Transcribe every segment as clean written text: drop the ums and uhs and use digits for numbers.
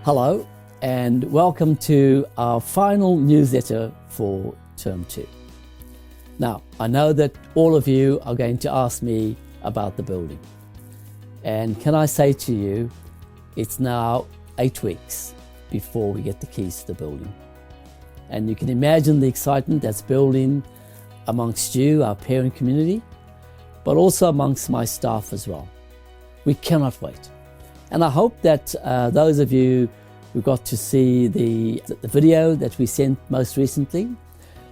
Hello and welcome to our final newsletter for Term 2. Now, I know that all of you are going to ask me about the building. And can I say to you, it's now 8 weeks before we get the keys to the building. And you can imagine the excitement that's building amongst you, our parent community, but also amongst my staff as well. We cannot wait. And I hope that those of you who got to see the video that we sent most recently,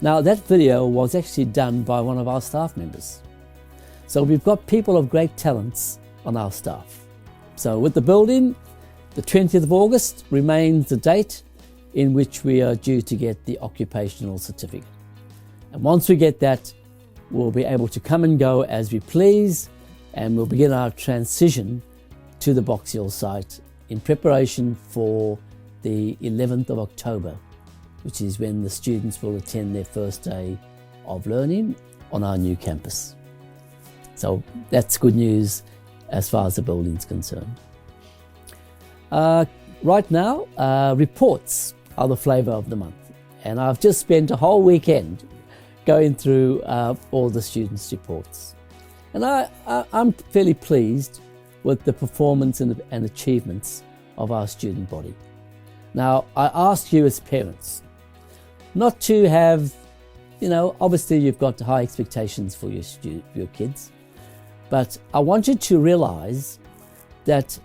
now that video was actually done by one of our staff members. So we've got people of great talents on our staff. So with the building, the 20th of August remains the date in which we are due to get the occupational certificate. And once we get that, we'll be able to come and go as we please, and we'll begin our transition to the Box Hill site in preparation for the 11th of October, which is when the students will attend their first day of learning on our new campus. So that's good news as far as the building's concerned. Right now, reports are the flavour of the month, and I've just spent a whole weekend going through all the students' reports. And I'm fairly pleased with the performance and achievements of our student body. Now, I ask you as parents not to have, obviously you've got high expectations for your kids, but I want you to realise that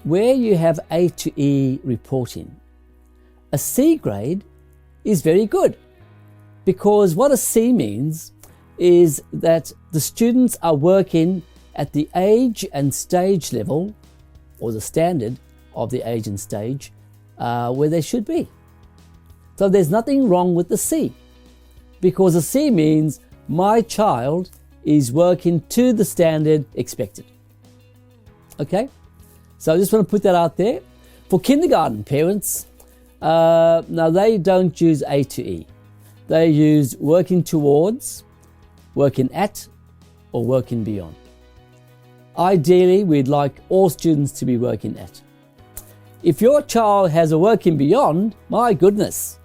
where you have A to E reporting, a C grade is very good, because what a C means is that the students are working at the age and stage level, or the standard of the age and stage, where they should be. So there's nothing wrong with the C, because a C means my child is working to the standard expected. Okay? So I just want to put that out there. For kindergarten parents, now they don't use A to E. They use working towards, working at, or working beyond. Ideally, we'd like all students to be working at. If your child has a working beyond, my goodness,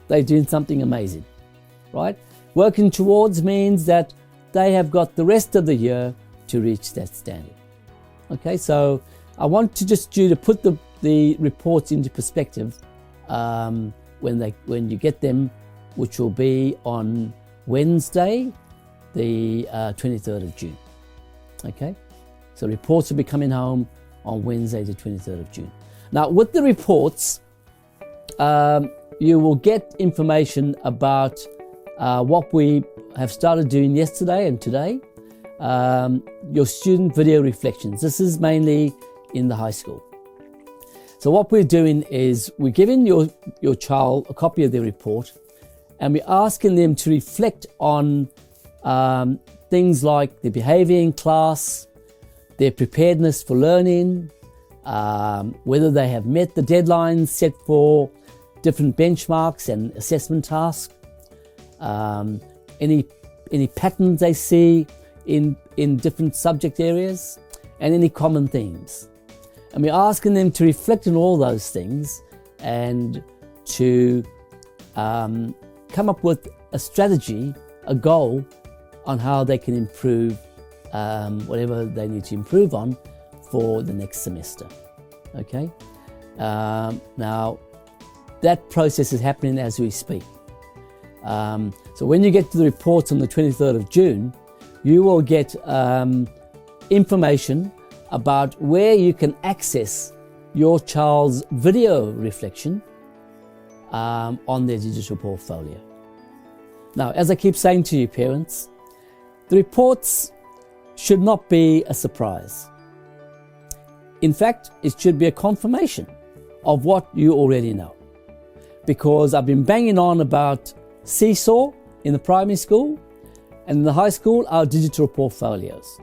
they're doing something amazing, right? Working towards means that they have got the rest of the year to reach that standard. Okay, so I want you to put the reports into perspective when you get them, which will be on Wednesday, the 23rd of June. Okay, so reports will be coming home on Wednesday, the 23rd of June. Now, with the reports, you will get information about what we have started doing yesterday and today, your student video reflections. This is mainly in the high school. So what we're doing is we're giving your child a copy of their report, and we're asking them to reflect on things like their behaviour in class, their preparedness for learning, whether they have met the deadlines set for different benchmarks and assessment tasks, any patterns they see in different subject areas, and any common themes. And we're asking them to reflect on all those things and to come up with a strategy, a goal on how they can improve whatever they need to improve on for the next semester. Okay? Now, that process is happening as we speak. So when you get to the reports on the 23rd of June, you will get information about where you can access your child's video reflection on their digital portfolio. Now, as I keep saying to you parents, the reports should not be a surprise. In fact, it should be a confirmation of what you already know. Because I've been banging on about Seesaw in the primary school, and in the high school, our digital portfolios.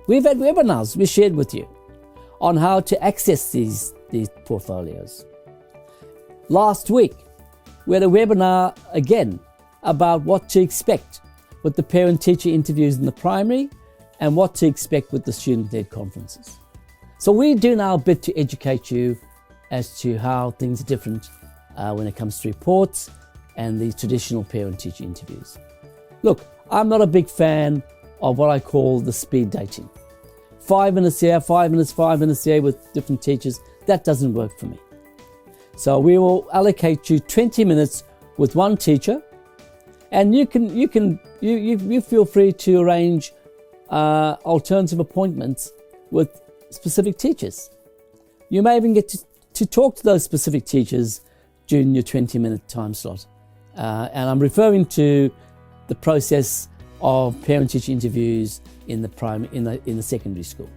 We've had webinars we shared with you on how to access these portfolios. Last week, we had a webinar again about what to expect with the parent-teacher interviews in the primary and what to expect with the student-led conferences. So we're doing our bit to educate you as to how things are different when it comes to reports and the traditional parent-teacher interviews. Look, I'm not a big fan of what I call the speed dating. 5 minutes here, 5 minutes, 5 minutes there with different teachers. That doesn't work for me. So we will allocate you 20 minutes with one teacher, and you feel free to arrange alternative appointments with specific teachers. You may even get to talk to those specific teachers during your 20-minute time slot. And I'm referring to the process of parent-teacher interviews in the secondary school.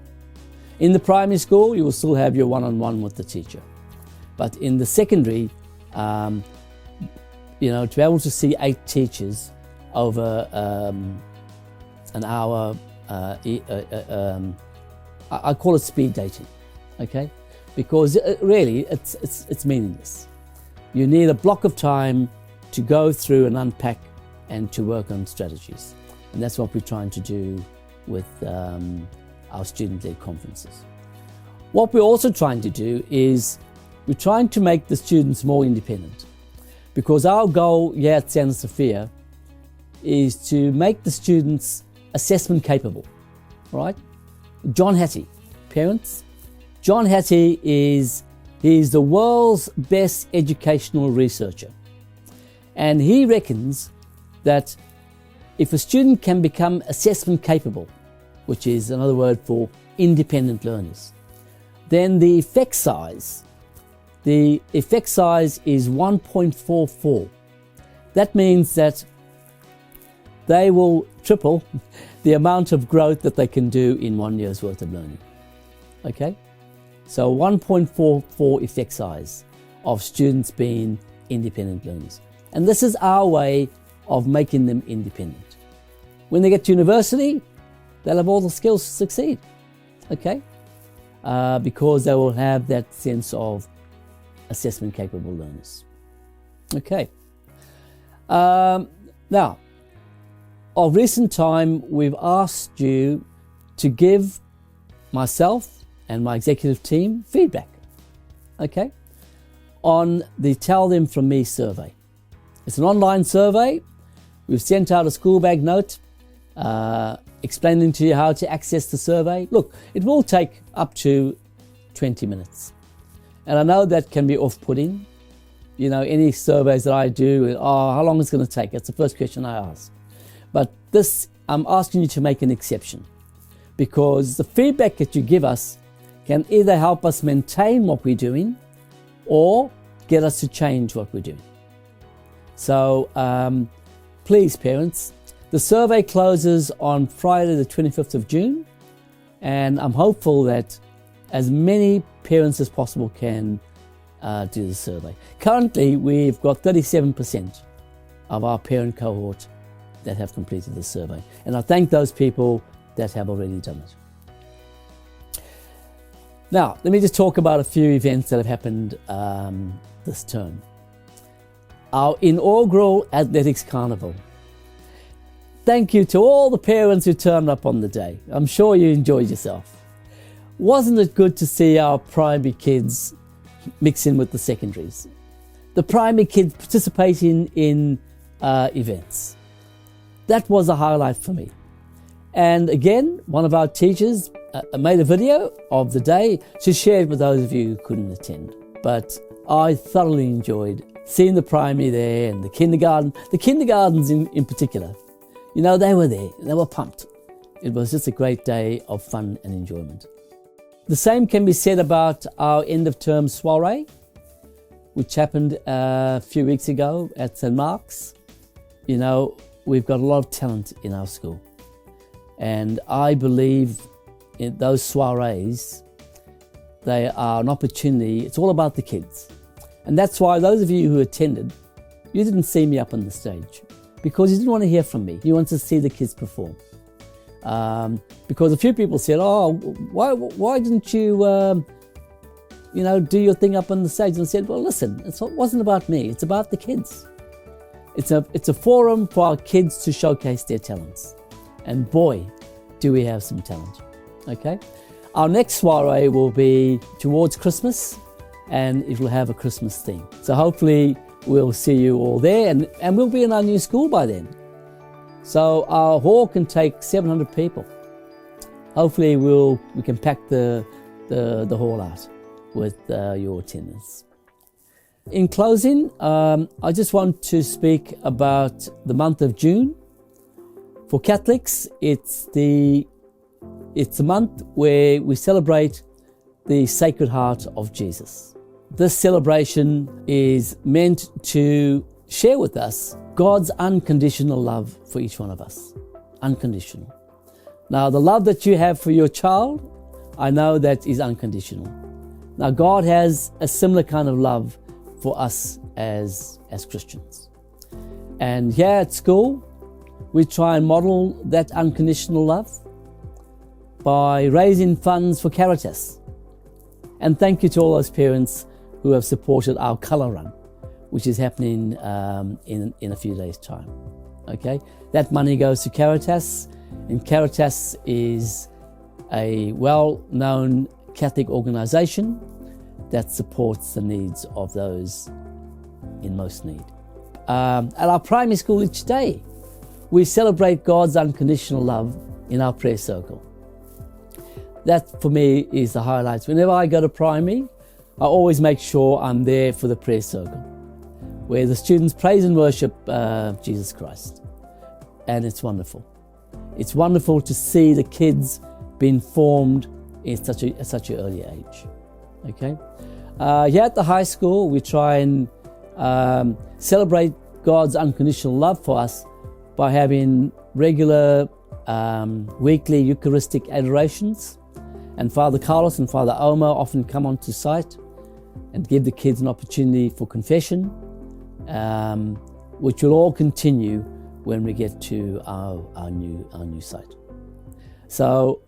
In the primary school, you will still have your one-on-one with the teacher. But in the secondary, to be able to see 8 teachers over an hour, I call it speed dating, okay? Because really, it's meaningless. You need a block of time to go through and unpack and to work on strategies. And that's what we're trying to do with our student-led conferences. What we're also trying to do is we're trying to make the students more independent, because our goal here at Santa Sophia is to make the students assessment capable, right? John Hattie, parents. John Hattie he's the world's best educational researcher. And he reckons that if a student can become assessment capable, which is another word for independent learners, then the effect size is 1.44. That means that they will triple the amount of growth that they can do in 1 year's worth of learning. Okay? So 1.44 effect size of students being independent learners. And this is our way of making them independent. When they get to university, they'll have all the skills to succeed. Okay? Because they will have that sense of assessment capable learners. Okay. Now, of recent time, we've asked you to give myself and my executive team feedback, okay, on the Tell Them From Me survey. It's an online survey. We've sent out a school bag note explaining to you how to access the survey. Look, it will take up to 20 minutes. And I know that can be off-putting. You know, any surveys that I do, how long is it going to take? That's the first question I ask. But this, I'm asking you to make an exception, because the feedback that you give us can either help us maintain what we're doing or get us to change what we're doing. So please, parents, the survey closes on Friday the 25th of June, and I'm hopeful that as many parents as possible can do the survey. Currently, we've got 37% of our parent cohort that have completed the survey, and I thank those people that have already done it. Now, let me just talk about a few events that have happened this term. Our inaugural Athletics Carnival. Thank you to all the parents who turned up on the day. I'm sure you enjoyed yourself. Wasn't it good to see our primary kids mix in with the secondaries? The primary kids participating in events. That was a highlight for me. And again, one of our teachers made a video of the day to share it with those of you who couldn't attend. But I thoroughly enjoyed seeing the primary there and the kindergartens in particular. You know, they were there, they were pumped. It was just a great day of fun and enjoyment. The same can be said about our end of term soiree, which happened a few weeks ago at St. Mark's. You know, we've got a lot of talent in our school. And I believe in those soirees, they are an opportunity. It's all about the kids. And that's why those of you who attended, you didn't see me up on the stage, because you didn't want to hear from me. You wanted to see the kids perform. Because a few people said, "Oh, why didn't you, do your thing up on the stage?" And I said, "Well, listen, it wasn't about me. It's about the kids. It's a forum for our kids to showcase their talents. And boy, do we have some talent." Okay. Our next soiree will be towards Christmas, and it will have a Christmas theme. So hopefully we'll see you all there, and we'll be in our new school by then. So our hall can take 700 people. Hopefully we can pack the hall out with your attendance. In closing, I just want to speak about the month of June. For Catholics, it's the month where we celebrate the Sacred Heart of Jesus. This celebration is meant to share with us God's unconditional love for each one of us. Unconditional. Now, the love that you have for your child, I know that is unconditional. Now, God has a similar kind of love for us as Christians. And here at school, we try and model that unconditional love by raising funds for Caritas. And thank you to all those parents who have supported our colour run, which is happening in a few days' time. Okay, that money goes to Caritas, and Caritas is a well-known Catholic organisation that supports the needs of those in most need. At our primary school each day, we celebrate God's unconditional love in our prayer circle. That for me is the highlights. Whenever I go to primary, I always make sure I'm there for the prayer circle, where the students praise and worship Jesus Christ. And it's wonderful. It's wonderful to see the kids being formed at such an early age. Okay. Here at the high school, we try and celebrate God's unconditional love for us by having regular weekly Eucharistic adorations. And Father Carlos and Father Omar often come onto site and give the kids an opportunity for confession, which will all continue when we get to our new site. So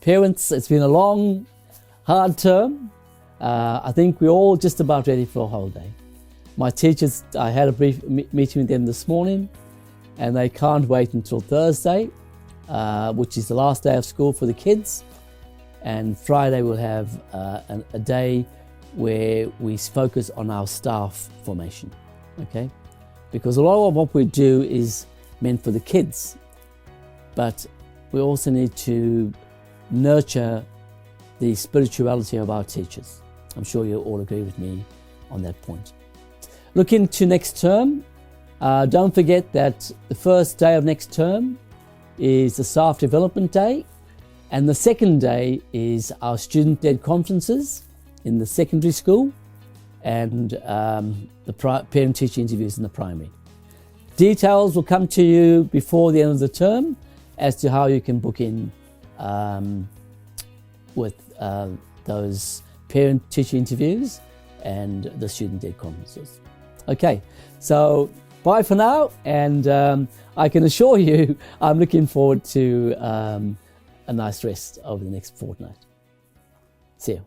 parents, it's been a long, hard term. I think we're all just about ready for a holiday. My teachers, I had a brief meeting with them this morning, and they can't wait until Thursday, which is the last day of school for the kids. And Friday we'll have a day where we focus on our staff formation, okay? Because a lot of what we do is meant for the kids, but we also need to nurture the spirituality of our teachers. I'm sure you all agree with me on that point. Looking to next term, don't forget that the first day of next term is the Staff Development Day, and the second day is our student-led conferences in the secondary school and the parent-teacher interviews in the primary. Details will come to you before the end of the term as to how you can book in with those parent-teacher interviews and the student-led conferences. Okay, so bye for now, and I can assure you I'm looking forward to a nice rest over the next fortnight. See you.